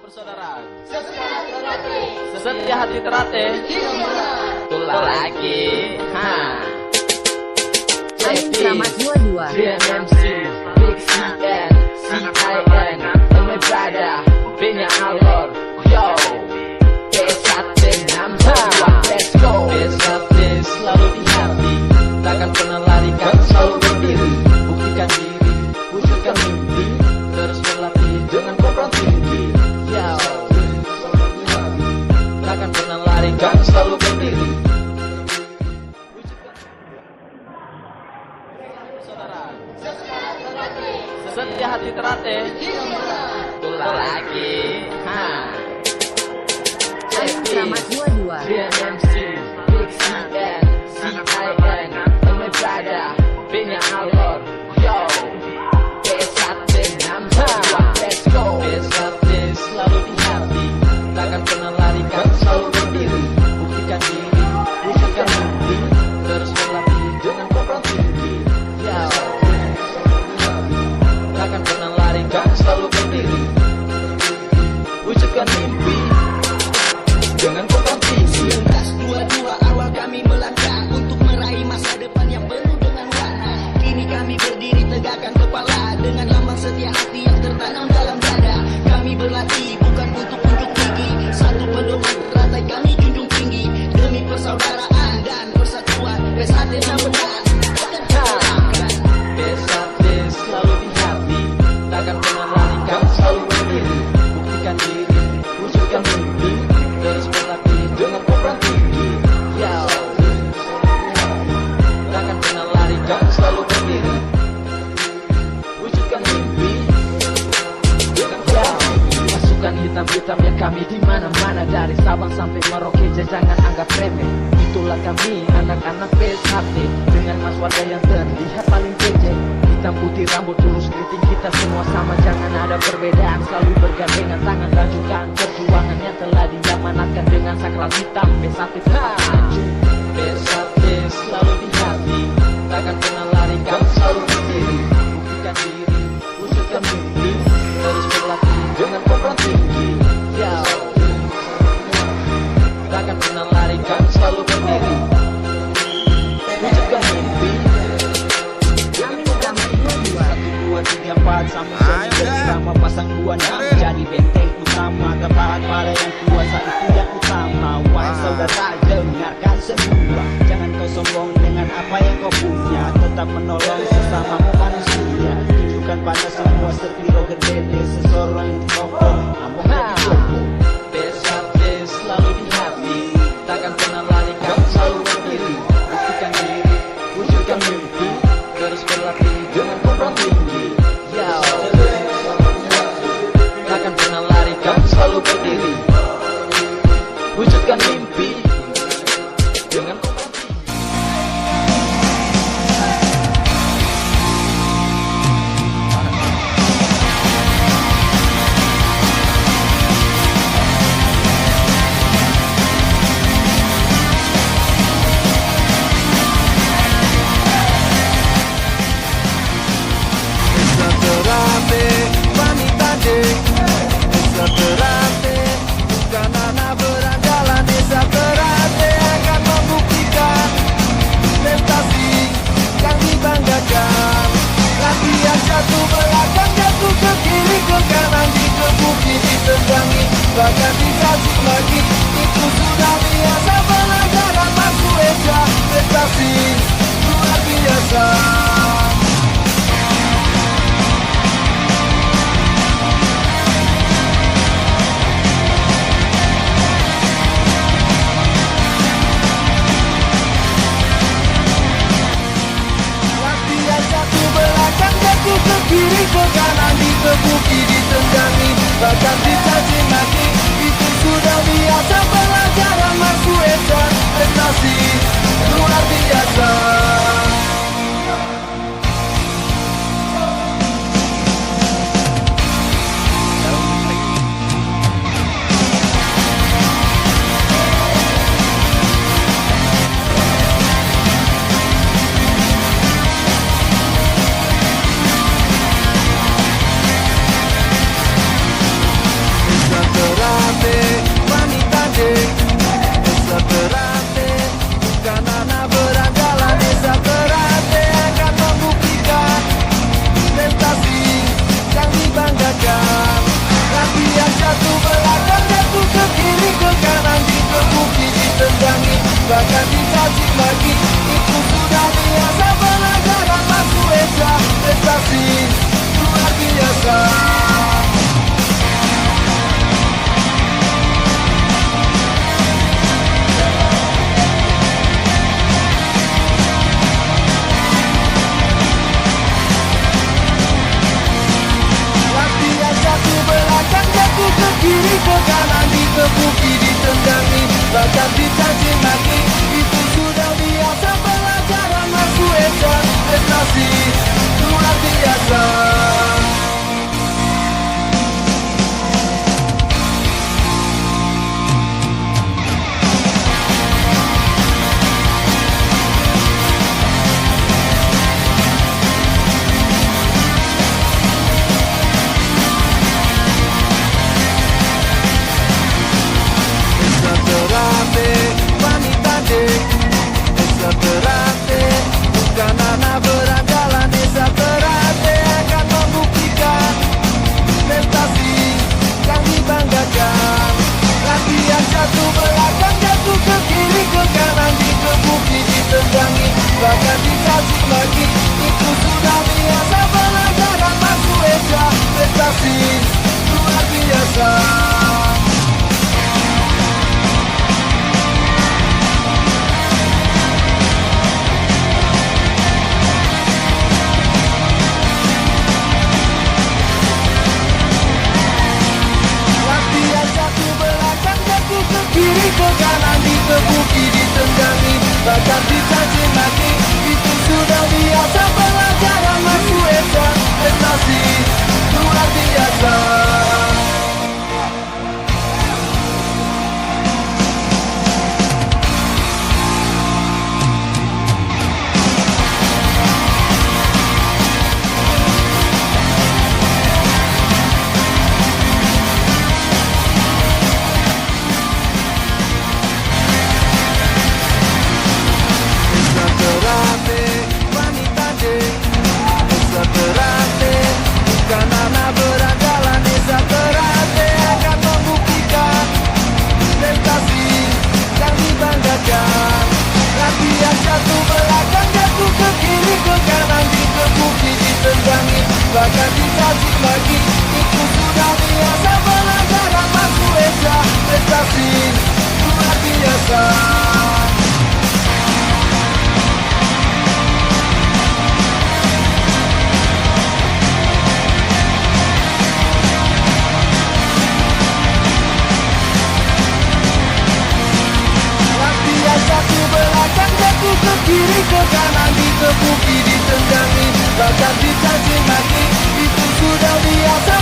persaudaraan, sesetia hati terlatih, tulah lagi. Selamat 22. DMMC, Big CN, CIN, my brother, Benya Alor, yo. P1 let's go. P1 selalu di hati, takkan pernah larikan, selalu berdiri, buktikan diri, wujudkan mimpi, terus berlatih dengan program tinggi. Yo, takkan pernah larikan, selalu berdiri. Sesetia hati terlatih, tulah lagi. Selamat 22. DMMC, Big CN, CIN, my brother, Benya Alor, yo. P1 let's go. P1 selalu di hati, takkan pernah larikan, selalu berdiri, buktikan diri, wujudkan mimpi, terus berlatih dengan program tinggi. Yo, takkan pernah larikan, selalu berdiri, wujudkan mimpi dengan program tinggi. 1922 awal kami melangkah untuk meraih masa depan yang penuh dengan warna. Kini kami berdiri tegakkan kepala dengan lambang setia hati yang tertanam dalam dada. Kami berlatih bukan untuk unjuk gigi, satu pedoman rantai kami junjung tinggi demi persaudaraan dan persatuan. P1 menang. P1 selalu di hati, takkan pernah larikan, selalu berdiri, buktikan diri, wujudkan mimpi, terus berlatih dengan program tinggi. Yo, takkan pernah larikan, selalu berdiri, wujudkan mimpi dengan program tinggi. Pasukan hitam-hitam yang kami di mana-mana, dari Sabang sampai Merauke, jangan anggap remeh. Itulah kami, anak-anak P1, dengan mas warga yang terlihat paling kece. Hitam putih rambut lurus keriting, kita semua sama, jangan ada perbedaan. Selalu bergandengan tangan, lanjutkan perjuangan yang telah diamanatkan dengan sakral hitam. P1 tetap maju, P1 selalu di hati, takkan pernah larikan, selalu berdiri, buktikan diri, wujudkan mimpi, terus berlatih dengan program tinggi. Yo, takkan pernah larikan, selalu berdiri, wujudkan mimpi. 1, 2, 3, 4 sama jadi irama pasang buana menjadi benteng utama, tertahan pada yang kuasa itu yang utama. Wahai saudara, dengarkan semua, jangan kau sombong dengan apa yang kau punya, tetap menolong sesama manusia. Tunjukkan pada semua sepiro gede seseorang yang kokoh, among jadi kokoh. P1 selalu di hati, takkan pernah larikan, selalu berdiri, buktikan diri, wujudkan mimpi, terus berlatih dengan program tinggi. Yo, takkan pernah larikan, selalu berdiri, wujudkan mimpi dengan program tinggi. Terate, wanita dek, desa terate, bukan anak berandalan. Desa terate akan membuktikan prestasi yang dibanggakan. Latihan satu belakang, jatuh ke kiri ke kanan, dikebuki, ditendangi, bahkan dikasih lagi. Itu sudah biasa, pelajaran masuk Esa. Prestasi luar biasa. Satu belakang, jatuh ke kiri ke kanan, dikebuki, ditendangi, bahkan dicaci maki. Itu sudah biasa, pelajaran masuk Esa. Prestasi luar biasa. bahkan dicaci maki. Itu sudah biasa, pelajaran masuk Esa. Prestasi luar biasa. Latihan satu belakang, jatuh ke kiri, ke kanan, dikepuki, ditendangi, bahkan dicaci maki. Itu sudah biasa, pelajaran masuk Esa. Prestasi luar biasa. Esa terate, wanita dek. Esa terate, bukan anak berandalan. Esa terate akan membuktikan prestasi yang dibanggakan. Latihan satu belakang, jatuh ke kiri, ke kanan, dikepuki, ditendangi, bahkan dicaci maki. Itu sudah biasa, pelajaran masuk Esa. Prestasi luar biasa. Latihan satu belakang, jatuh ke kiri, ke kanan, dikepuki, ditendangi, bahkan dicaci maki. Itu sudah biasa, pelajaran masuk Esa. Prestasi luar biasa. Esa terate, wanita dek. Esa terate, bukan anak berandalan. Esa terate akan membuktikan prestasi yang dibanggakan. Latihan satu belakang, jatuh ke kiri, ke kanan, dikepuki, ditendangi, bahkan dicaci maki. Itu sudah biasa, pelajaran masuk Esa. Prestasi luar biasa. Latihan satu belakang, jatuh ke kiri, ke kanan, dikepuki, ditendangi, bahkan dicaci maki. Itu sudah biasa,